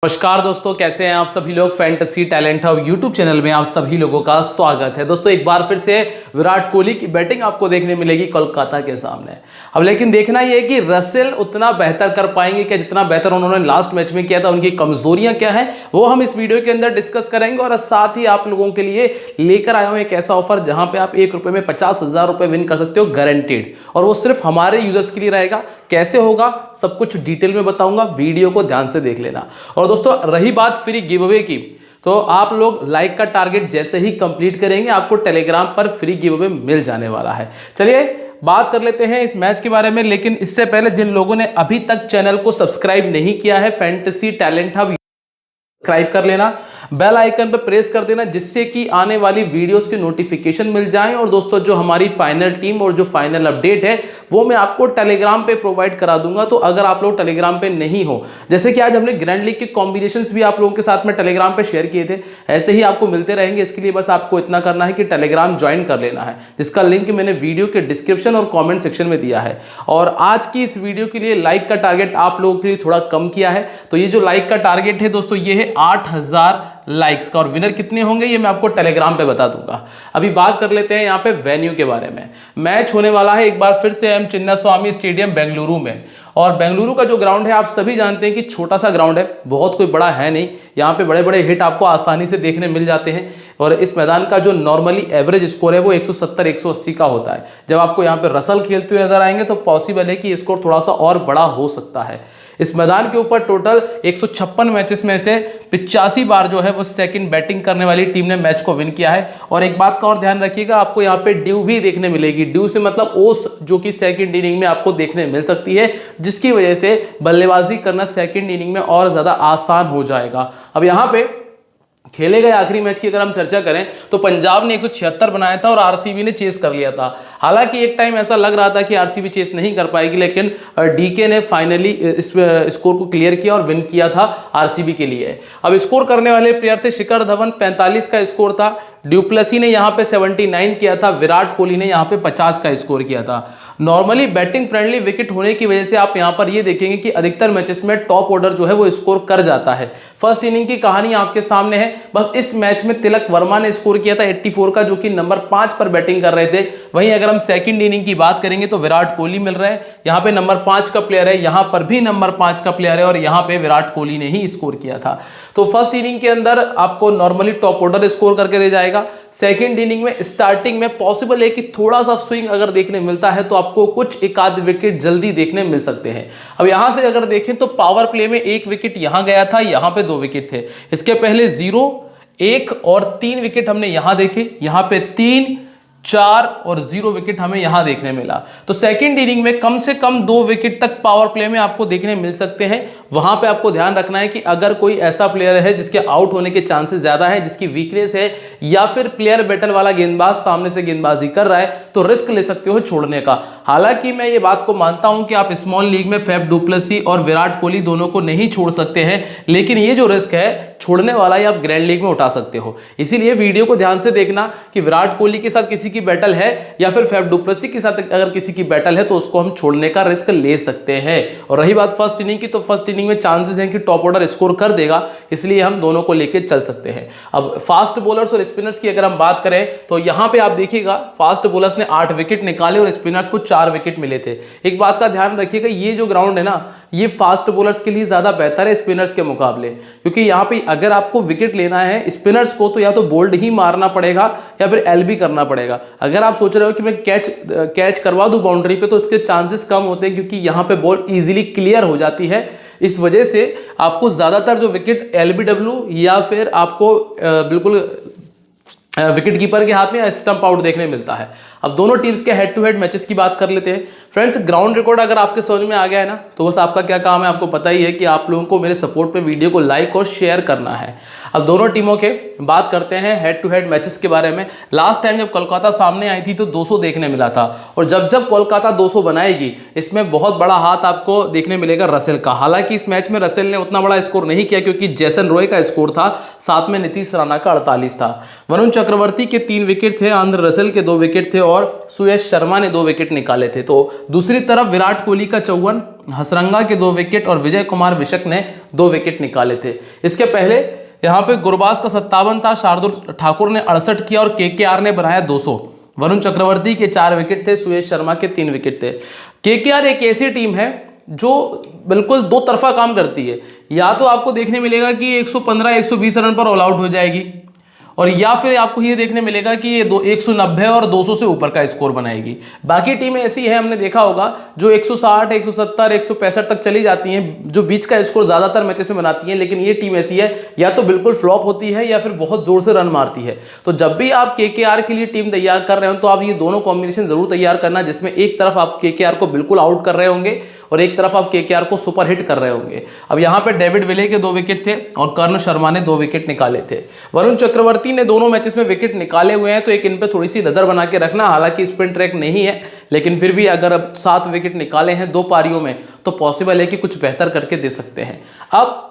नमस्कार दोस्तों, कैसे हैं आप सभी लोग। Fantasy talent hub YouTube channel में आप सभी लोगों का स्वागत है। दोस्तों एक बार फिर से विराट कोहली की बैटिंग आपको देखने मिलेगी कोलकाता के सामने। अब लेकिन देखना यह है कि रसेल उतना बेहतर कर पाएंगे क्या जितना बेहतर उन्होंने लास्ट मैच में किया था। उनकी कमजोरियां क्या है वो हम इस वीडियो के अंदर डिस्कस करेंगे और साथ ही आप लोगों के लिए लेकर आया हूं एक ऐसा ऑफर जहां पे आप ₹1 में 50,000 रुपए विन कर सकते हो गारंटेड, और वो सिर्फ हमारे यूजर्स के लिए रहेगा। कैसे होगा सब कुछ डिटेल में बताऊंगा, वीडियो को ध्यान से देख लेना। और दोस्तों रही बात फ्री गिव अवे की, तो आप लोग लाइक का टारगेट जैसे ही कंप्लीट करेंगे आपको टेलीग्राम पर फ्री गिव अवे मिल जाने वाला है। चलिए बात कर लेते हैं इस मैच के बारे में, लेकिन इससे पहले जिन लोगों ने अभी तक चैनल को सब्सक्राइब नहीं किया है, फैंटेसी टैलेंट हब सब्सक्राइब कर लेना, बेल आइकन पर प्रेस कर देना जिससे कि आने वाली वीडियोस की नोटिफिकेशन मिल जाए। और दोस्तों जो हमारी फाइनल टीम और जो फाइनल अपडेट है वो मैं आपको टेलीग्राम पे प्रोवाइड करा दूंगा। तो अगर आप लोग टेलीग्राम पे नहीं हो, जैसे कि आज हमने ग्रैंड लीग के कॉम्बिनेशंस भी आप लोगों के साथ में टेलीग्राम पे शेयर किए थे, ऐसे ही आपको मिलते रहेंगे। इसके लिए बस आपको इतना करना है कि टेलीग्राम ज्वाइन कर लेना है, जिसका लिंक मैंने वीडियो के डिस्क्रिप्शन और कॉमेंट सेक्शन में दिया है। और आज की इस वीडियो के लिए लाइक का टारगेट आप लोगों के लिए थोड़ा कम किया है, तो ये जो लाइक का टारगेट है दोस्तों ये है 8,000 लाइक्स का, और विनर कितने होंगे ये मैं आपको टेलीग्राम पे बता दूंगा। अभी बात कर लेते हैं यहाँ पे वेन्यू के बारे में। मैच होने वाला है एक बार फिर से एम चिन्नास्वामी स्टेडियम बेंगलुरु में, और बेंगलुरु का जो ग्राउंड है आप सभी जानते हैं कि छोटा सा ग्राउंड है, बहुत कोई बड़ा है नहीं। यहाँ पे बड़े बड़े हिट आपको आसानी से देखने मिल जाते हैं, और इस मैदान का जो नॉर्मली एवरेज स्कोर है वो 170-180 का होता है। जब आपको यहाँ पे रसल खेलते हुए नजर आएंगे तो पॉसिबल है कि स्कोर थोड़ा सा और बड़ा हो सकता है। इस मैदान के ऊपर टोटल 156 मैचेस में से 85 बार जो है वो सेकंड बैटिंग करने वाली टीम ने मैच को विन किया है। और एक बात का और ध्यान रखिएगा, आपको यहाँ पे ड्यू भी देखने मिलेगी। ड्यू से मतलब ओस, जो कि सेकंड इनिंग में आपको देखने मिल सकती है, जिसकी वजह से बल्लेबाजी करना सेकंड इनिंग में और ज्यादा आसान हो जाएगा। अब यहाँ पे खेले गए आखिरी मैच की अगर हम चर्चा करें तो पंजाब ने 176 बनाया था और आरसीबी ने चेस कर लिया था। हालांकि एक टाइम ऐसा लग रहा था कि आरसीबी चेस नहीं कर पाएगी, लेकिन डीके ने फाइनली इस स्कोर को क्लियर किया और विन किया था आरसीबी के लिए। अब स्कोर करने वाले प्लेयर थे शिखर धवन, 45 का स्कोर था। ड्यूप्लेसी ने यहाँ पे 79 किया था। विराट कोहली ने यहाँ पे 50 का स्कोर किया था। नॉर्मली बैटिंग फ्रेंडली विकेट होने की वजह से आप यहाँ पर ये देखेंगे कि अधिकतर मैचेस में टॉप ऑर्डर जो है वो स्कोर कर जाता है। फर्स्ट इनिंग की कहानी आपके सामने है। बस इस मैच में तिलक वर्मा ने स्कोर किया था 84 का, जो कि नंबर 5 पर बैटिंग कर रहे थे। वहीं अगर हम सेकंड इनिंग की बात करेंगे तो विराट कोहली मिल रहे हैं, यहाँ पे नंबर 5 का प्लेयर है, यहाँ पर भी नंबर 5 का प्लेयर है, और यहाँ पे विराट कोहली ने ही स्कोर किया था। तो फर्स्ट इनिंग के अंदर आपको नॉर्मली टॉप ऑर्डर स्कोर करके दे जाएगा। सेकंड इनिंग में स्टार्टिंग में पॉसिबल है कि थोड़ा सा स्विंग अगर देखने मिलता है तो आपको कुछ एक आध विकेट जल्दी देखने मिल सकते हैं। अब यहां से अगर देखें तो पावर प्ले में 1 विकेट यहां गया था, यहां पे 2 विकेट थे। इसके पहले 0, 1 और 3 विकेट हमने यहां देखे, यहां पे 3, 4 और 0 विकेट हमें यहां देखने मिला। तो सेकंड इनिंग में कम से कम 2 विकेट तक पावर प्ले में आपको देखने मिल सकते हैं। वहां पे आपको ध्यान रखना है कि अगर कोई ऐसा प्लेयर है जिसके आउट होने के चांसेस ज्यादा है, जिसकी वीकनेस है, या फिर प्लेयर बैटल वाला गेंदबाज सामने से गेंदबाजी कर रहा है, तो रिस्क ले सकते हो छोड़ने का। हालांकि मैं ये बात को मानता हूं कि आप स्मॉल लीग में फैफ डुप्लेसी और विराट कोहली दोनों को नहीं छोड़ सकते हैं, लेकिन ये जो रिस्क है छोड़ने वाला ही आप ग्रैंड लीग में उठा सकते हो। इसीलिए वीडियो को ध्यान से देखना कि विराट कोहली के साथ किसी की बैटल है या फिर फैफ डुप्लेसी के साथ अगर किसी की बैटल है तो उसको हम छोड़ने का रिस्क ले सकते हैं। और रही बात फर्स्ट इनिंग की, तो फर्स्ट इनिंग में चांसेस हैं कि टॉप ऑर्डर स्कोर कर देगा, इसलिए हम दोनों को लेकर चल सकते हैं। अब फास्ट बॉलर्स और स्पिनर्स की अगर हम बात करें तो यहां पे आप देखिएगा फास्ट बॉलर्स ने 8 विकेट निकाले और स्पिनर्स को 4 विकेट मिले थे। एक बात का ध्यान रखिएगा, ये जो ग्राउंड है ना, ये फास्ट बॉलर्स के लिए ज्यादा बेहतर है स्पिनर्स के मुकाबले, क्योंकि यहाँ पे अगर आपको विकेट लेना है स्पिनर्स को तो या तो बोल्ड ही मारना पड़ेगा या फिर एलबी करना पड़ेगा। अगर आप सोच रहे हो कि मैं कैच करवा दूं बाउंड्री पे, तो उसके चांसेस कम होते हैं, क्योंकि यहाँ पे बॉल इजीली क्लियर हो जाती है। इस वजह से आपको ज्यादातर जो विकेट एलबीडब्ल्यू या फिर आपको बिल्कुल विकेट कीपर के हाथ में स्टंप आउट देखने मिलता है। अब दोनों टीम्स के हेड टू हेड मैचेस की बात कर लेते हैं। फ्रेंड्स, ग्राउंड रिकॉर्ड अगर आपके समझ में आ गया है ना, तो बस आपका क्या काम है, आपको पता ही है कि आप लोगों को मेरे सपोर्ट पे वीडियो को लाइक और शेयर करना है। अब दोनों टीमों के बात करते हैं हेड टू हेड मैचेस के बारे में। लास्ट टाइम जब कोलकाता सामने आई थी तो 200 देखने मिला था, और जब जब कोलकाता 200 बनाएगी इसमें बहुत बड़ा हाथ आपको देखने मिलेगा रसेल का। हालांकि इस मैच में रसेल ने उतना बड़ा स्कोर नहीं किया क्योंकि जैसन रॉय का स्कोर था, साथ में नीतीश राणा का 48 था। वरुण चक्रवर्ती के 3 विकेट थे, आंध्र रसेल के 2 विकेट थे और सुयश शर्मा ने 2 विकेट निकाले थे। तो दूसरी तरफ विराट कोहली का 54, हसरंगा के 2 विकेट और विजय कुमार विशक ने 2 विकेट निकाले थे। इसके पहले यहाँ पे गुरबाज का 57 था, शार्दुल ठाकुर ने 68 किया और केकेआर ने बनाया 200। वरुण चक्रवर्ती के 4 विकेट थे, सुयश शर्मा के 3 विकेट थे। केकेआर एक ऐसी टीम है जो बिल्कुल दो तरफा काम करती है। या तो आपको देखने मिलेगा कि 115-120 रन पर ऑल आउट हो जाएगी, और या फिर आपको ये देखने मिलेगा कि ये 190 और 200 से ऊपर का स्कोर बनाएगी। बाकी टीमें ऐसी है, हमने देखा होगा, जो 160, 170, 165 तक चली जाती हैं, जो बीच का स्कोर ज्यादातर मैचेस में बनाती हैं। लेकिन ये टीम ऐसी है, या तो बिल्कुल फ्लॉप होती है या फिर बहुत जोर से रन मारती है। तो जब भी आप केकेआर के लिए टीम तैयार कर रहे हो तो आप ये दोनों कॉम्बिनेशन जरूर तैयार करना, जिसमें एक तरफ आप केकेआर को बिल्कुल आउट कर रहे होंगे और एक तरफ आप केकेआर को सुपर हिट कर रहे होंगे। अब यहाँ पे डेविड विले के 2 विकेट थे और कर्ण शर्मा ने 2 विकेट निकाले थे। वरुण चक्रवर्ती ने दोनों मैचेस में विकेट निकाले हुए हैं, तो एक इन पे थोड़ी सी नजर बना के रखना। हालांकि स्पिन ट्रैक नहीं है, लेकिन फिर भी अगर अब 7 विकेट निकाले हैं 2 पारियों में तो पॉसिबल है कि कुछ बेहतर करके दे सकते हैं। अब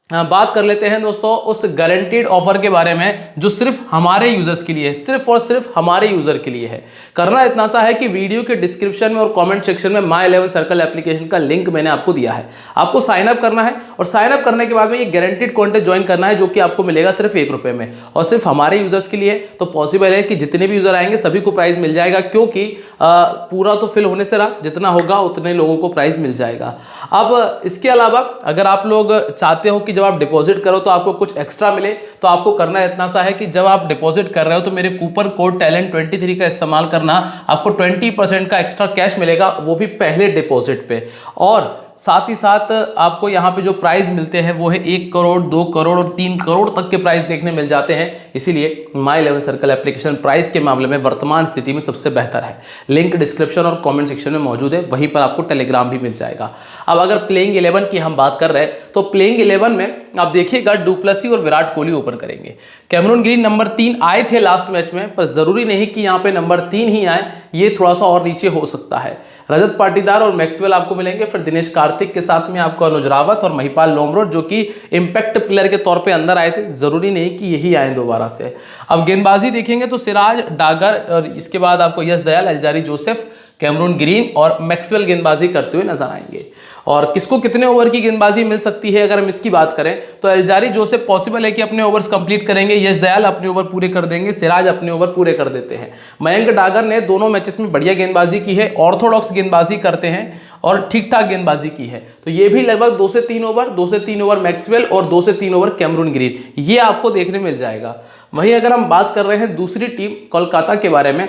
बात कर लेते हैं दोस्तों उस गारंटीड ऑफर के बारे में जो सिर्फ हमारे यूजर्स के लिए है, सिर्फ और सिर्फ हमारे यूजर के लिए है। करना इतना सा है कि वीडियो के डिस्क्रिप्शन में और कमेंट सेक्शन में माई 11 सर्कल एप्लीकेशन का लिंक मैंने आपको दिया है। आपको साइन अप करना है और साइन अप करने के बाद में ये गारंटीड कंटेंट ज्वाइन करना है, जो कि आपको मिलेगा सिर्फ 1 रुपए में और सिर्फ हमारे यूजर्स के लिए। तो पॉसिबल है कि जितने भी यूजर आएंगे सभी को प्राइस मिल जाएगा, क्योंकि पूरा तो फिल होने से रहा, जितना होगा उतने लोगों को प्राइस मिल जाएगा। अब इसके अलावा अगर आप लोग चाहते हो कि जब आप डिपॉजिट करो तो आपको कुछ एक्स्ट्रा मिले, तो आपको करना इतना सा है कि जब आप डिपॉजिट कर रहे हो तो मेरे कूपन कोड टैलेंट23 का इस्तेमाल करना। आपको 20% का एक्स्ट्रा कैश मिलेगा, वो भी पहले डिपॉजिट पे। और साथ ही साथ आपको यहाँ पे जो प्राइस मिलते हैं वो है 1 करोड़, 2 करोड़ और 3 करोड़ तक के प्राइस देखने मिल जाते हैं। इसीलिए माई 11 सर्कल एप्लीकेशन प्राइस के मामले में वर्तमान स्थिति में सबसे बेहतर है। लिंक डिस्क्रिप्शन और कमेंट सेक्शन में मौजूद है, वहीं पर आपको टेलीग्राम भी मिल जाएगा। अब अगर प्लेइंग 11 की हम बात कर रहे हैं तो प्लेइंग 11 में आप देखिएगा डुप्लेसी और विराट कोहली ओपन करेंगे। कैमरून ग्रीन नंबर 3 आए थे लास्ट मैच में, पर जरूरी नहीं कि यहाँ पे नंबर 3 ही आए, ये थोड़ा सा और नीचे हो सकता है। रजत पाटीदार और मैक्सवेल आपको मिलेंगे, फिर दिनेश कार्तिक के साथ में आपको अनुज रावत और महिपाल लोमरोड, जो कि इंपैक्ट प्लेयर के तौर पे अंदर आए थे, जरूरी नहीं कि यही आए दोबारा से। अब गेंदबाजी देखेंगे तो सिराज, डागर और इसके बाद आपको Yash Dayal, Alzarri Joseph, Cameron Green और मैक्सवेल गेंदबाजी करते हुए नजर आएंगे। और किसको कितने ओवर की गेंदबाजी मिल सकती है अगर हम इसकी बात करें तो एल्जारी जोसेफ पॉसिबल है कि अपने ओवर्स कंप्लीट करेंगे, यश दयाल अपने ओवर पूरे कर देंगे, सिराज अपने ओवर पूरे कर देते हैं। मयंक डागर ने दोनों मैचेस में बढ़िया गेंदबाजी की है, ऑर्थोडॉक्स गेंदबाजी करते हैं और ठीक ठाक गेंदबाजी की है, तो ये भी लगभग 2 से 3 ओवर, 2 से 3 ओवर मैक्सवेल और 2 से 3 ओवर कैमरून ग्रीन, ये आपको देखने मिल जाएगा। वहीं अगर हम बात कर रहे हैं दूसरी टीम कोलकाता के बारे में,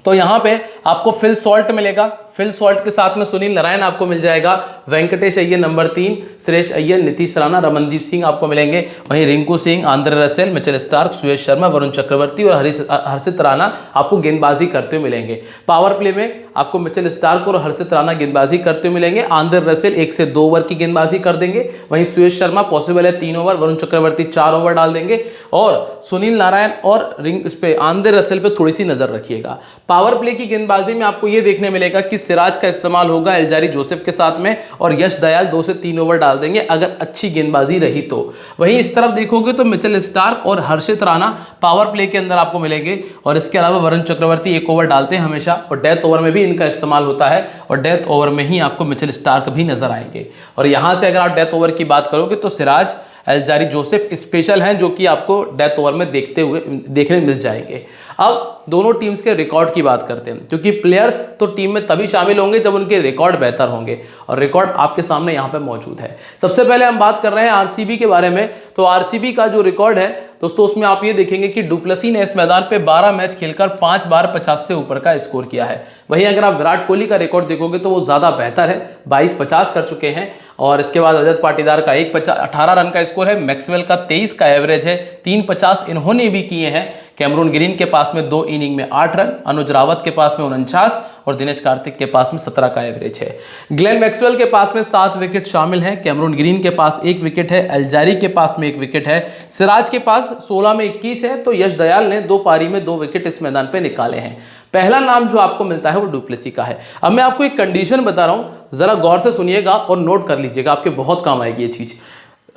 तो यहां पे आपको फिल सॉल्ट मिलेगा। फिल सॉल्ट के साथ में सुनील नारायण आपको मिल जाएगा, वेंकटेश अय्यर नंबर 3, सुरेश अय्यर, नीतीश राणा, रमनदीप सिंह आपको मिलेंगे। वहीं Rinku Singh, Andre Russell, Mitchell Starc, Suyash Sharma, Varun Chakravarthy और हर्षित राणा आपको गेंदबाजी करते हुए मिलेंगे। पावर प्ले में आपको मिचेल स्टार्क और हर्षित राणा गेंदबाजी करते हुए मिलेंगे। आंद्रे रसेल 1 से 2 ओवर की गेंदबाजी कर देंगे। वहीं सुयश शर्मा पॉसिबल है 3 ओवर, वरुण चक्रवर्ती 4 ओवर डाल देंगे और सुनील नारायण और इस पे आंद्रे रसेल पे थोड़ी सी नजर रखिएगा। पावर प्ले की गेंदबाजी में आपको यह देखने मिलेगा कि सिराज का इस्तेमाल होगा एल्जारी जोसेफ के साथ में और यश दयाल 2 से 3 ओवर डाल देंगे अगर अच्छी गेंदबाजी रही तो। वहीं इस तरफ देखोगे तो मिचेल स्टार्क और हर्षित राणा पावर प्ले के अंदर आपको मिलेंगे और इसके अलावा वरुण चक्रवर्ती 1 ओवर डालते हैं हमेशा और डेथ ओवर में भी इनका इस्तेमाल होता है और डेथ ओवर में ही आपको मिचेल स्टार्क भी नजर आएंगे। और यहां से अगर आप डेथ ओवर की बात करोगे तो सिराज, एल्जारी जोसेफ स्पेशल हैं जो कि आपको डेथ ओवर में देखने मिल जाएंगे। अब दोनों टीम्स के रिकॉर्ड की बात करते हैं, क्योंकि प्लेयर्स तो टीम में तभी शामिल होंगे जब उनके रिकॉर्ड बेहतर होंगे और रिकॉर्ड आपके सामने यहाँ पे मौजूद है। सबसे पहले हम बात कर रहे हैं आरसीबी के बारे में, तो आरसीबी का जो रिकॉर्ड है दोस्तों उसमें आप ये देखेंगे कि डुप्लेसी ने इस मैदान पे 12 मैच खेलकर 5 बार 50 से ऊपर का स्कोर किया है। वहीं अगर आप विराट कोहली का रिकॉर्ड देखोगे तो वो ज्यादा बेहतर है, 22-50 कर चुके हैं और इसके बाद रजत पाटीदार का 18 रन का स्कोर है, मैक्सवेल का 23 का एवरेज है, 3 50 इन्होंने भी किए हैं। कैमरून ग्रीन के पास में 2 इनिंग में 8 रन, अनुज रावत के पास में 49 और दिनेश कार्तिक के पास में 17 का एवरेज है। ग्लेन मैक्सवेल के पास में 7 विकेट शामिल हैं, कैमरून ग्रीन के पास 1 विकेट है, अल्जारी के पास में 1 विकेट है, सिराज के पास 16 में 21 है। तो यश दयाल ने 2 पारी में 2 विकेट इस मैदान पे निकाले हैं। पहला नाम जो आपको मिलता है वो डुप्लेसी का है। अब मैं आपको एक कंडीशन बता रहा हूं, जरा गौर से सुनिएगा और नोट कर लीजिएगा, आपके बहुत काम आएगी ये चीज।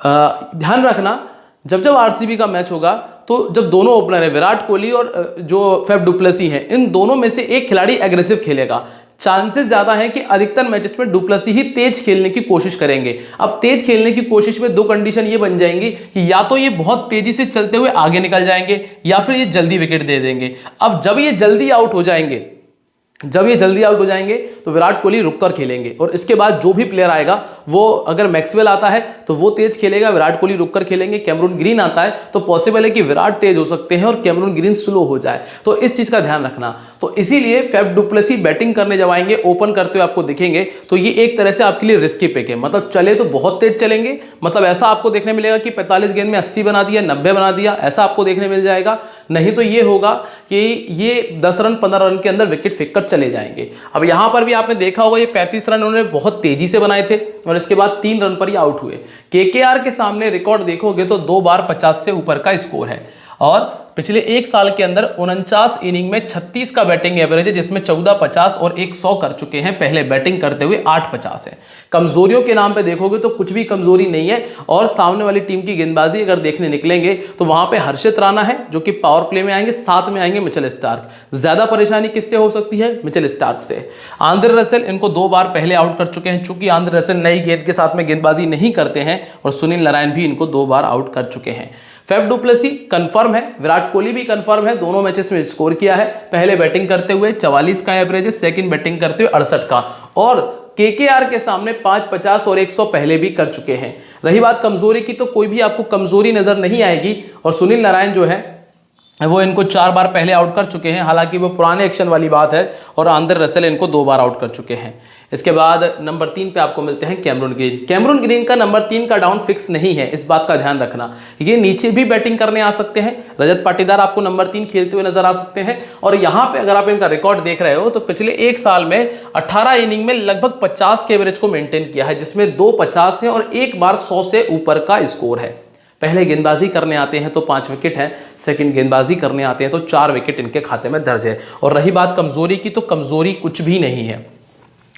ध्यान रखना, जब आरसीबी का मैच होगा तो जब दोनों ओपनर है विराट कोहली और जो फैफ डुप्लेसी है, इन दोनों में से एक खिलाड़ी एग्रेसिव खेलेगा, चांसेस ज्यादा है कि अधिकतर मैचेस में डुप्लेसी ही तेज खेलने की कोशिश करेंगे। अब तेज खेलने की कोशिश में 2 कंडीशन ये बन जाएंगी कि या तो ये बहुत तेजी से चलते हुए आगे निकल जाएंगे या फिर ये जल्दी विकेट दे देंगे। अब जब ये जल्दी आउट हो जाएंगे तो विराट कोहली रुककर खेलेंगे और इसके बाद जो भी प्लेयर आएगा वो, अगर मैक्सवेल आता है तो वो तेज खेलेगा, विराट कोहली रुककर खेलेंगे। कैमरून ग्रीन आता है तो पॉसिबल है कि विराट तेज हो सकते हैं और कैमरून ग्रीन स्लो हो जाए, तो इस चीज का ध्यान रखना। तो इसीलिए फैफ डुप्लेसी बैटिंग करने जब आएंगे, ओपन करते हुए आपको दिखेंगे तो ये एक तरह से आपके लिए रिस्की पिक है। मतलब चले तो बहुत तेज चलेंगे, मतलब ऐसा आपको देखने मिलेगा कि 45 गेंद में 80 बना दिया, 90 बना दिया, ऐसा आपको देखने मिल जाएगा। नहीं तो ये होगा कि ये 10 रन 15 रन के अंदर विकेट फेंक कर चले जाएंगे। अब यहां पर भी आपने देखा होगा ये 35 रन उन्होंने बहुत तेजी से बनाए थे और इसके बाद 3 रन पर ही आउट हुए। केकेआर के सामने रिकॉर्ड देखोगे तो 2 बार 50 से ऊपर का स्कोर है और पिछले 1 साल के अंदर 49 इनिंग में 36 का बैटिंग एवरेज है, जिसमें 14 50 और 100 कर चुके हैं। पहले बैटिंग करते हुए 8 50 है। कमजोरियों के नाम पे देखोगे तो कुछ भी कमजोरी नहीं है और सामने वाली टीम की गेंदबाजी अगर देखने निकलेंगे तो वहां पे हर्षित राणा है जो कि पावर प्ले में आएंगे, साथ में आएंगे मिचेल स्टार्क। ज्यादा परेशानी किससे हो सकती है? मिचेल स्टार्क से। आंद्रे रसेल इनको 2 बार पहले आउट कर चुके हैं, चूंकि आंद्रे रसेल नई गेंद के साथ में गेंदबाजी नहीं करते हैं, और सुनील नारायण भी इनको 2 बार आउट कर चुके हैं। फैफ डुप्लेसी कंफर्म है, विराट कोहली भी कंफर्म है, दोनों मैचेस में स्कोर किया है। पहले बैटिंग करते हुए 44 का एवरेज है, सेकंड बैटिंग करते हुए 68 का, और केकेआर के सामने 5 50 और 100 पहले भी कर चुके हैं। रही बात कमजोरी की, तो कोई भी आपको कमजोरी नजर नहीं आएगी, और सुनील नारायण जो है वो इनको 4 बार पहले आउट कर चुके हैं, हालांकि वो पुराने एक्शन वाली बात है, और आंद्रे रसेल इनको 2 बार आउट कर चुके हैं। इसके बाद नंबर 3 पे आपको मिलते हैं कैमरून ग्रीन। कैमरून ग्रीन का नंबर 3 का डाउन फिक्स नहीं है, इस बात का ध्यान रखना। ये नीचे भी बैटिंग करने आ सकते हैं, रजत पाटीदार आपको नंबर 3 खेलते हुए नजर आ सकते हैं। और यहाँ पे अगर आप इनका रिकॉर्ड देख रहे हो तो पिछले 1 साल में 18 इनिंग में लगभग 50 के एवरेज को मेंटेन किया है, जिसमें 2 50 है और 1 बार 100 से ऊपर का स्कोर है। पहले गेंदबाजी करने आते हैं तो 5 विकेट है, सेकंड गेंदबाजी करने आते हैं तो 4 विकेट इनके खाते में दर्ज है। और रही बात कमजोरी की, तो कमजोरी कुछ भी नहीं है,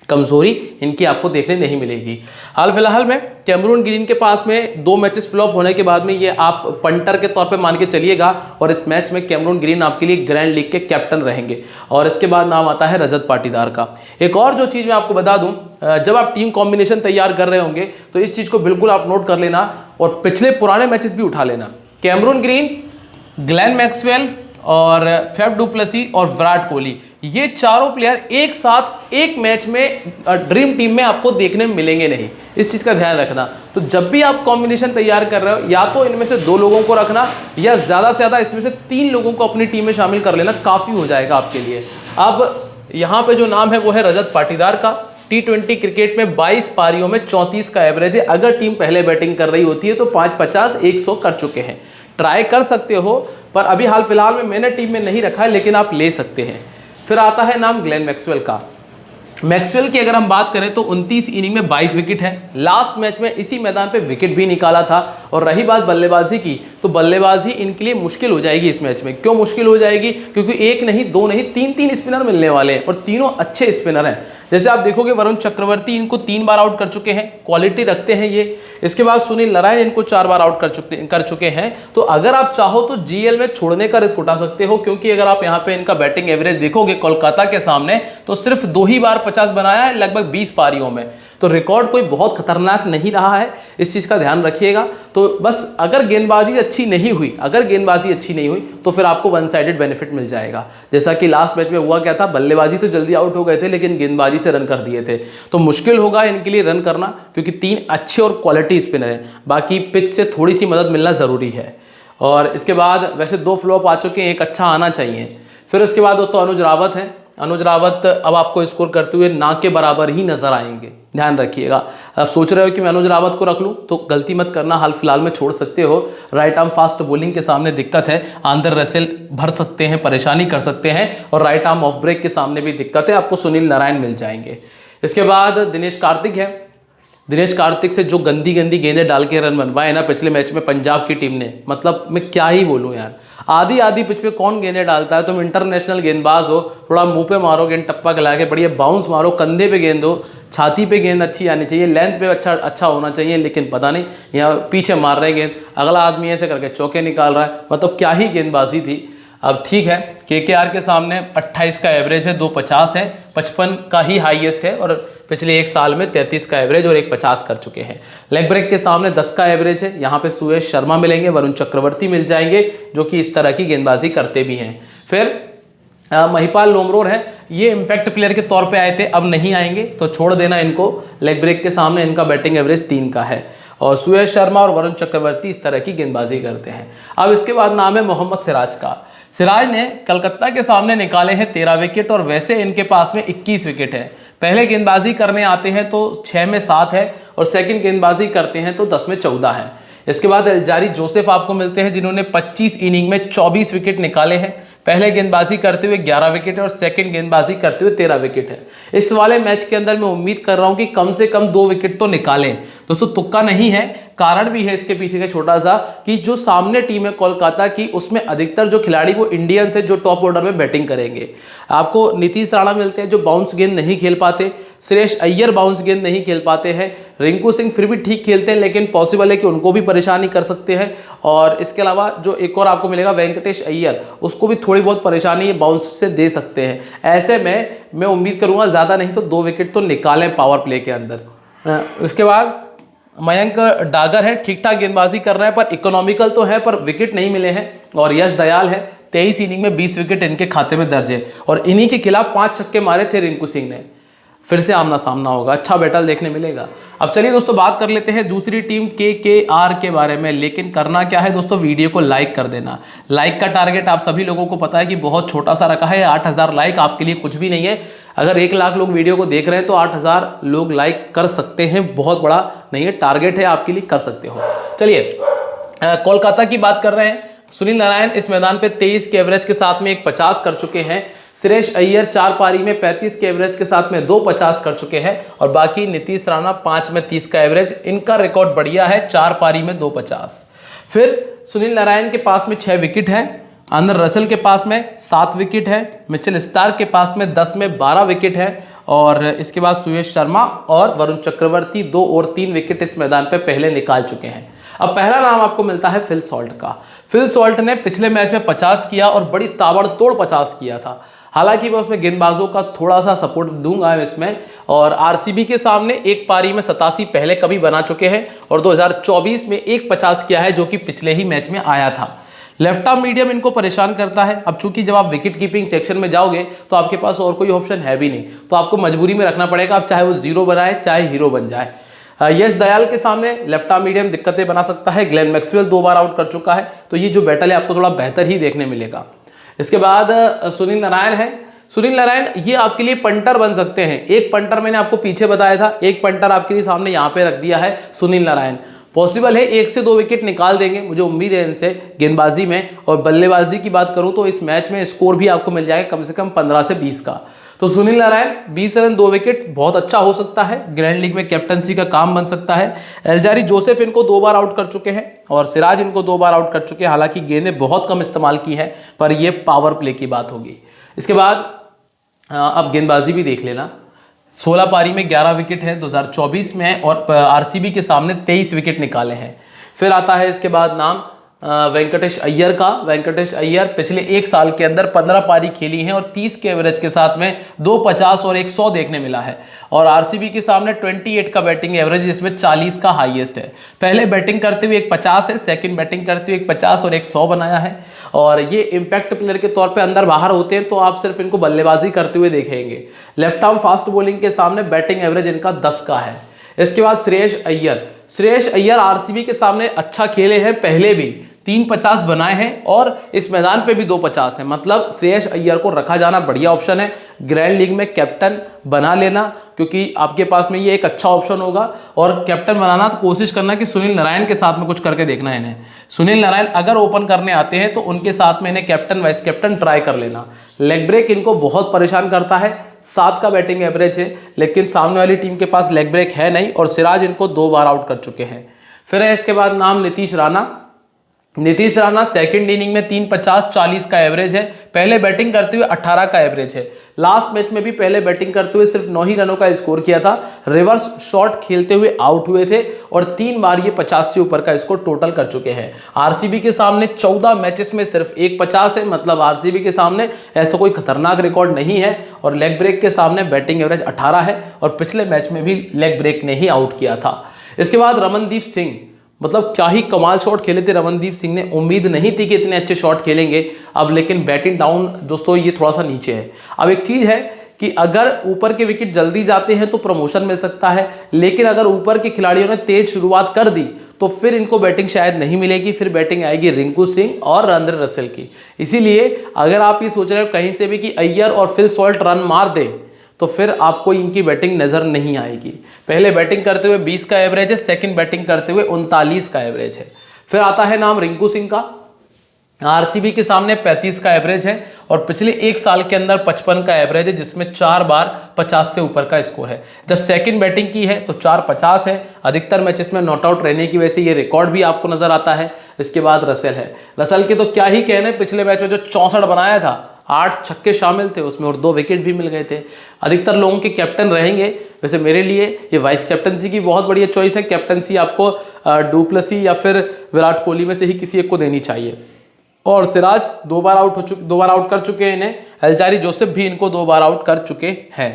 कमजोरी इनकी आपको देखने नहीं मिलेगी। हाल फिलहाल में कैमरून ग्रीन के पास में 2 मैचेस फ्लॉप होने के बाद में ये आप पंटर के तौर पे मान के चलिएगा, और इस मैच में कैमरून ग्रीन आपके लिए ग्रैंड लीग के कैप्टन रहेंगे। और इसके बाद नाम आता है रजत पाटीदार का। एक और जो चीज़ मैं आपको बता दूं, जब आप टीम कॉम्बिनेशन तैयार कर रहे होंगे तो इस चीज़ को बिल्कुल आप नोट कर लेना और पिछले पुराने मैचेस भी उठा लेना। कैमरून ग्रीन, ग्लेन मैक्सवेल और फैफ डुप्लेसी और विराट कोहली, ये चारों प्लेयर एक साथ एक मैच में ड्रीम टीम में आपको देखने मिलेंगे नहीं, इस चीज का ध्यान रखना। तो जब भी आप कॉम्बिनेशन तैयार कर रहे हो, या तो इनमें से 2 लोगों को रखना, या ज्यादा से ज्यादा इसमें से 3 लोगों को अपनी टीम में शामिल कर लेना, काफी हो जाएगा आपके लिए। अब यहाँ पे जो नाम है वो है रजत पाटीदार का। T20 क्रिकेट में 22 पारियों में 34 का एवरेज है। अगर टीम पहले बैटिंग कर रही होती है तो 5 50 100 कर चुके हैं। ट्राई कर सकते हो, पर अभी हाल फिलहाल में मैंने टीम में नहीं रखा है, लेकिन आप ले सकते हैं। फिर आता है नाम ग्लेन मैक्सवेल का। मैक्सवेल की अगर हम बात करें तो 29 इनिंग में 22 विकेट है। लास्ट मैच में इसी मैदान पे विकेट भी निकाला था। और रही बात बल्लेबाजी की, तो बल्लेबाजी इनके लिए मुश्किल हो जाएगी इस मैच में। क्यों मुश्किल हो जाएगी? क्योंकि 1 नहीं 2 नहीं 3 स्पिनर मिलने वाले हैं, और तीनों अच्छे स्पिनर हैं। जैसे आप देखोगे वरुण चक्रवर्ती इनको 3 बार आउट कर चुके हैं, क्वालिटी रखते हैं ये। इसके बाद सुनील नारायण इनको 4 बार आउट कर चुके हैं। तो अगर आप चाहो तो जीएल में छोड़ने का रिस्क उठा सकते हो, क्योंकि अगर आप यहाँ पे इनका बैटिंग एवरेज देखोगे कोलकाता के सामने, तो सिर्फ 2 ही बार 50 बनाया है लगभग 20 पारियों में। तो रिकॉर्ड कोई बहुत खतरनाक नहीं रहा है, इस चीज का ध्यान रखिएगा। तो बस अगर गेंदबाजी अच्छी नहीं हुई तो फिर आपको 1 साइडेड बेनिफिट मिल जाएगा। जैसा कि लास्ट मैच में हुआ क्या था, बल्लेबाजी तो जल्दी आउट हो गए थे लेकिन गेंदबाजी से रन कर दिए थे। तो मुश्किल होगा इनके लिए रन करना, क्योंकि 3 अच्छे और क्वालिटी स्पिनर हैं। बाकी पिच से थोड़ी सी मदद मिलना जरूरी है। और इसके बाद वैसे 2 फ्लॉप आ चुके हैं, एक अच्छा आना चाहिए। फिर उसके बाद दोस्तों अनुज रावत हैं। अनुज रावत अब आपको स्कोर करते हुए ना के बराबर ही नजर आएंगे, ध्यान रखिएगा। अब सोच रहे हो कि मैं अनुज रावत को रख लूं, तो गलती मत करना, हाल फिलहाल में छोड़ सकते हो। राइट आर्म फास्ट बॉलिंग के सामने दिक्कत है, आंद्रे रसेल भर सकते हैं, परेशानी कर सकते हैं, और राइट आर्म ऑफ ब्रेक के सामने भी दिक्कत है, आपको सुनील नारायण मिल जाएंगे। इसके बाद दिनेश कार्तिक है। दिनेश कार्तिक से जो गंदी गंदी गेंदें डाल के रन बनवाए ना पिछले मैच में पंजाब की टीम ने, मतलब मैं क्या ही बोलूं यार, आधी आधी पिच पे कौन गेंदें डालता है। तुम इंटरनेशनल गेंदबाज हो, थोड़ा मुंह पे मारो गेंद, टप्पा खिला के बढ़िया बाउंस मारो, कंधे पे गेंद हो, छाती पे गेंद अच्छी आनी चाहिए, लेंथ पे अच्छा होना चाहिए, लेकिन पता नहीं यहाँ पीछे मार रहे गेंद, अगला आदमी ऐसे करके चौके निकाल रहा है, मतलब क्या ही गेंदबाजी थी। अब ठीक है, केकेआर के सामने 28 का एवरेज है, 250 है, 55 का ही हाईएस्ट है, और पिछले एक साल में 33 का एवरेज और 150 कर चुके हैं। लेग ब्रेक के सामने 10 का एवरेज है, यहाँ पे सुयश शर्मा मिलेंगे, वरुण चक्रवर्ती मिल जाएंगे, जो कि इस तरह की गेंदबाजी करते भी हैं। फिर महिपाल लोमरोर है, ये इम्पैक्ट प्लेयर के तौर पे आए थे, अब नहीं आएंगे तो छोड़ देना इनको। लेग ब्रेक के सामने इनका बैटिंग एवरेज 3 का है, और सुयश शर्मा और वरुण चक्रवर्ती इस तरह की गेंदबाजी करते हैं। अब इसके बाद नाम है मोहम्मद सिराज का। सिराज ने कलकत्ता के सामने निकाले हैं 13 विकेट, और वैसे इनके पास में 21 विकेट है। पहले गेंदबाजी करने आते हैं तो 6 में 7 है, और सेकंड गेंदबाजी करते हैं तो 10 में 14 है। इसके बाद एल्जारी जोसेफ आपको मिलते हैं, जिन्होंने 25 इनिंग में 24 विकेट निकाले हैं। पहले गेंदबाजी करते हुए 11 विकेट है, और सेकंड गेंदबाजी करते हुए 13 विकेट है। इस वाले मैच के अंदर मैं उम्मीद कर रहा हूं कि कम से कम 2 विकेट तो निकालें। दोस्तों तुक्का नहीं है, कारण भी है इसके पीछे का छोटा सा, कि जो सामने टीम है कोलकाता की, उसमें अधिकतर जो खिलाड़ी वो इंडियंस है, जो टॉप ऑर्डर में बैटिंग करेंगे। आपको नीतीश राणा मिलते हैं, जो बाउंस गेंद नहीं खेल पाते, श्रेयस अय्यर बाउंस गेंद नहीं खेल पाते हैं, रिंकू सिंह फिर भी ठीक खेलते हैं, लेकिन पॉसिबल है कि उनको भी परेशानी कर सकते हैं। और इसके अलावा जो एक और आपको मिलेगा वेंकटेश अय्यर, उसको भी थोड़ी बहुत परेशानी बाउंस से दे सकते हैं। ऐसे में मैं उम्मीद करूंगा ज़्यादा नहीं तो 2 विकेट तो निकालें पावर प्ले के अंदर। उसके बाद मयंक डागर है, ठीक ठाक गेंदबाजी कर रहे हैं, पर इकोनॉमिकल तो है, पर विकेट नहीं मिले हैं। और यश दयाल है, 23 इनिंग में 20 विकेट इनके खाते में दर्ज है, और इन्हीं के खिलाफ 5 छक्के मारे थे रिंकू सिंह ने। फिर से आमना सामना होगा, अच्छा बैटल देखने मिलेगा। अब चलिए दोस्तों बात कर लेते हैं दूसरी टीम केकेआर के बारे में, लेकिन करना क्या है दोस्तों, वीडियो को लाइक कर देना। लाइक का टारगेट आप सभी लोगों को पता है कि बहुत छोटा सा रखा है, 8000 लाइक आपके लिए कुछ भी नहीं है। अगर 1 लाख लोग वीडियो को देख रहे हैं तो 8000 लोग लाइक कर सकते हैं, बहुत बड़ा नहीं है, टारगेट है आपके लिए, कर सकते हो। चलिए कोलकाता की बात कर रहे हैं। सुनील नारायण इस मैदान पे 23 के एवरेज के साथ में 150 कर चुके हैं। श्रेयस अय्यर 4 पारी में 35 के एवरेज के साथ में 250 कर चुके हैं, और बाकी नीतीश राणा 5 में 30 का एवरेज, इनका रिकॉर्ड बढ़िया है, 4 पारी में 250। फिर सुनील नारायण के पास में 6 विकेट है, आंद्रे रसेल के पास में 7 विकेट है, मिचेल स्टार्क के पास में 10 में 12 विकेट है, और इसके बाद सुयश शर्मा और वरुण चक्रवर्ती 2 और 3 विकेट इस मैदान पे पहले निकाल चुके हैं। अब पहला नाम आपको मिलता है फिल सॉल्ट का। फिल सॉल्ट ने पिछले मैच में 50 किया, और बड़ी ताबड़तोड़ 50 किया था। हालांकि मैं उसमें गेंदबाजों का थोड़ा सा सपोर्ट दूंगा इसमें, और आरसीबी के सामने एक पारी में 87 पहले कभी बना चुके हैं, और 2024 में 150 किया है, जो कि पिछले ही मैच में आया था। लेफ्ट आर्म मीडियम इनको परेशान करता है। अब चूंकि जब आप विकेट कीपिंग सेक्शन में जाओगे तो आपके पास और कोई ऑप्शन है भी नहीं, तो आपको मजबूरी में रखना पड़ेगा, अब चाहे वो 0 बनाए चाहे हीरो बन जाए। यश दयाल के सामने लेफ्ट आर्म मीडियम दिक्कतें बना सकता है। ग्लेन मैक्सवेल 2 बार आउट कर चुका है, तो ये जो बैटल है आपको थोड़ा बेहतर ही देखने मिलेगा। इसके बाद सुनील नारायण है। सुनील नारायण ये आपके लिए पंटर बन सकते हैं। एक पंटर मैंने आपको पीछे बताया था, एक पंटर आपके लिए सामने यहाँ पे रख दिया है सुनील नारायण। पॉसिबल है 1 से 2 विकेट निकाल देंगे, मुझे उम्मीद है इनसे गेंदबाजी में। और बल्लेबाजी की बात करूं तो इस मैच में स्कोर भी आपको मिल जाएगा कम से कम 15 से 20 का। तो सुनील नारायण 20 रन 2 विकेट बहुत अच्छा हो सकता है, ग्रैंड लीग में कैप्टनसी का काम बन सकता है। एल्जारी जोसेफ इनको 2 बार आउट कर चुके हैं, और सिराज इनको 2 बार आउट कर चुके हैं। हालांकि गेंदें बहुत कम इस्तेमाल की है, पर यह पावर प्ले की बात होगी। इसके बाद अब गेंदबाजी भी देख लेना। 16 पारी में 11 विकेट है 2024 में, और आरसीबी के सामने 23 विकेट निकाले हैं। फिर आता है इसके बाद नाम वेंकटेश अय्यर का। वेंकटेश अय्यर पिछले 1 साल के अंदर 15 पारी खेली हैं, और 30 के एवरेज के साथ में 250 और 100 देखने मिला है। और आरसीबी के सामने 28 का बैटिंग एवरेज, जिसमें 40 का हाईएस्ट है। पहले बैटिंग करते हुए 150 है, सेकंड बैटिंग करते हुए 150 और 100 बनाया है। और ये इंपैक्ट प्लेयर के तौर पे अंदर बाहर होते हैं, तो आप सिर्फ इनको बल्लेबाजी करते हुए देखेंगे। लेफ्ट आर्म फास्ट बॉलिंग के सामने बैटिंग एवरेज इनका 10 का है। इसके बाद श्रेयस अय्यर। श्रेयस अय्यर आरसीबी के सामने अच्छा खेले हैं पहले भी, 350 बनाए हैं और इस मैदान पे भी 250 है, मतलब श्रेयस अय्यर को रखा जाना बढ़िया ऑप्शन है। ग्रैंड लीग में कैप्टन बना लेना, क्योंकि आपके पास में ये एक अच्छा ऑप्शन होगा। और कैप्टन बनाना तो कोशिश करना कि सुनील नारायण के साथ में कुछ करके देखना है इन्हें। सुनील नारायण अगर ओपन करने आते हैं तो उनके साथ में इन्हें कैप्टन वाइस कैप्टन ट्राई कर लेना। लेग ब्रेक इनको बहुत परेशान करता है, 7 का बैटिंग एवरेज है, लेकिन सामने वाली टीम के पास लेग ब्रेक है नहीं और सिराज इनको 2 बार आउट कर चुके हैं। फिर है इसके बाद नाम नीतीश राणा। नीतीश राणा सेकंड इनिंग में 350-40 का एवरेज है, पहले बैटिंग करते हुए 18 का एवरेज है। लास्ट मैच में भी पहले बैटिंग करते हुए सिर्फ 9 ही रनों का स्कोर किया था, रिवर्स शॉट खेलते हुए आउट हुए थे और 3 बार ये 50 से ऊपर का स्कोर टोटल कर चुके हैं। आरसीबी के सामने 14 मैचेस में सिर्फ एक 50 है, मतलब आरसीबी के सामने ऐसा कोई खतरनाक रिकॉर्ड नहीं है। और लेग ब्रेक के सामने बैटिंग एवरेज 18 है और पिछले मैच में भी लेग ब्रेक ने ही आउट किया था। इसके बाद रमनदीप सिंह, मतलब क्या ही कमाल शॉट खेले थे रमनदीप सिंह ने, उम्मीद नहीं थी कि इतने अच्छे शॉट खेलेंगे। अब लेकिन बैटिंग डाउन दोस्तों ये थोड़ा सा नीचे है। अब एक चीज़ है कि अगर ऊपर के विकेट जल्दी जाते हैं तो प्रमोशन मिल सकता है, लेकिन अगर ऊपर के खिलाड़ियों ने तेज शुरुआत कर दी तो फिर इनको बैटिंग शायद नहीं मिलेगी, फिर बैटिंग आएगी रिंकू सिंह और आंद्रे रसेल की। इसीलिए अगर आप ये सोच रहे हो कहीं से भी कि अय्यर और फिल सॉल्ट रन मार दे तो फिर आपको इनकी बैटिंग नजर नहीं आएगी। पहले बैटिंग करते हुए 20 का एवरेज है, सेकंड बैटिंग करते हुए 39 का एवरेज है। फिर आता है नाम रिंकू सिंह का। आरसीबी के सामने 35 का एवरेज है और पिछले 1 साल के अंदर 55 का एवरेज है, जिसमें 4 बार 50 से ऊपर का स्कोर है। जब सेकंड बैटिंग की है तो 450 है, अधिकतर मैचेस में नॉट आउट रहने की वजह से ये रिकॉर्ड भी आपको नजर आता है। इसके बाद रसेल है। रसेल के तो क्या ही कहने, पिछले मैच में जो 64 बनाया था, 8 छक्के शामिल थे उसमें और 2 विकेट भी मिल गए थे। अधिकतर लोगों के कैप्टन रहेंगे, वैसे मेरे लिए ये वाइस कैप्टनसी की बहुत बढ़िया चॉइस है। कैप्टनसी आपको डुप्लेसी या फिर विराट कोहली में से ही किसी एक को देनी चाहिए। और सिराज 2 बार आउट कर चुके हैं इन्हें। एल्जारी जोसेफ भी इनको 2 बार आउट कर चुके हैं।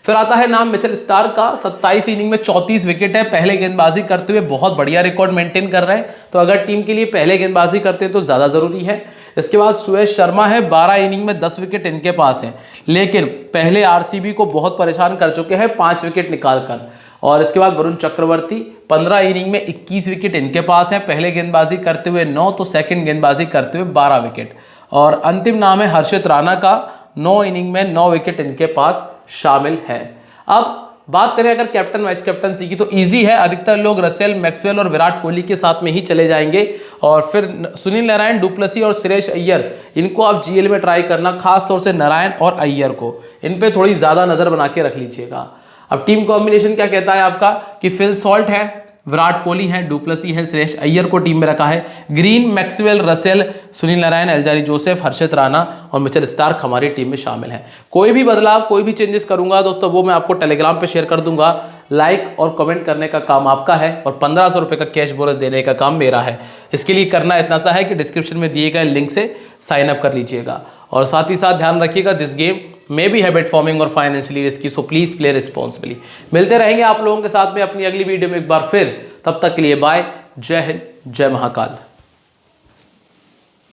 फिर आता है नाम मिचेल स्टार्क का। 27 इनिंग में 34 विकेट है, पहले गेंदबाजी करते हुए बहुत बढ़िया रिकॉर्ड मेंटेन कर रहे हैं, तो अगर टीम के लिए पहले गेंदबाजी करते हैं तो ज़्यादा ज़रूरी है। इसके बाद सुयश शर्मा है, 12 इनिंग में 10 विकेट इनके पास है, लेकिन पहले आरसीबी को बहुत परेशान कर चुके हैं 5 विकेट निकालकर। और इसके बाद वरुण चक्रवर्ती, 15 इनिंग में 21 विकेट इनके पास है, पहले गेंदबाजी करते हुए 9 तो सेकंड गेंदबाजी करते हुए 12 विकेट। और अंतिम नाम है हर्षित राणा का, 9 इनिंग में 9 विकेट इनके पास शामिल है। अब बात करें अगर कैप्टन वाइस कैप्टनसी की तो इजी है, अधिकतर लोग रसेल, मैक्सवेल और विराट कोहली के साथ में ही चले जाएंगे। और फिर सुनील नारायण, डुप्लेसी और श्रेयस अय्यर, इनको आप जीएल में ट्राई करना, खास तौर से नारायण और अय्यर को, इन पे थोड़ी ज्यादा नजर बना के रख लीजिएगा। अब टीम कॉम्बिनेशन क्या कहता है आपका कि फिल सॉल्ट है, विराट कोहली है, डुप्लेसी है, श्रेयस अय्यर को टीम में रखा है। Green, Maxwell, Russell, Sunil Narine, Alzarri Joseph, Harshit Rana और मिचेल स्टार्क हमारी टीम में शामिल है। कोई भी बदलाव, कोई भी चेंजेस करूंगा दोस्तों, वो मैं आपको टेलीग्राम पे शेयर कर दूंगा। लाइक और कमेंट करने का काम आपका है और 1500 रुपये का कैश बोनस देने का काम मेरा है। इसके लिए करना इतना सा है कि डिस्क्रिप्शन में दिए गए लिंक से साइन अप कर लीजिएगा। और साथ ही साथ ध्यान रखिएगा, this game may be habit forming और financially risky, so please play responsibly. मिलते रहेंगे आप लोगों के साथ में अपनी अगली वीडियो में एक बार फिर, तब तक के लिए बाय, जय हिंद, जय महाकाल।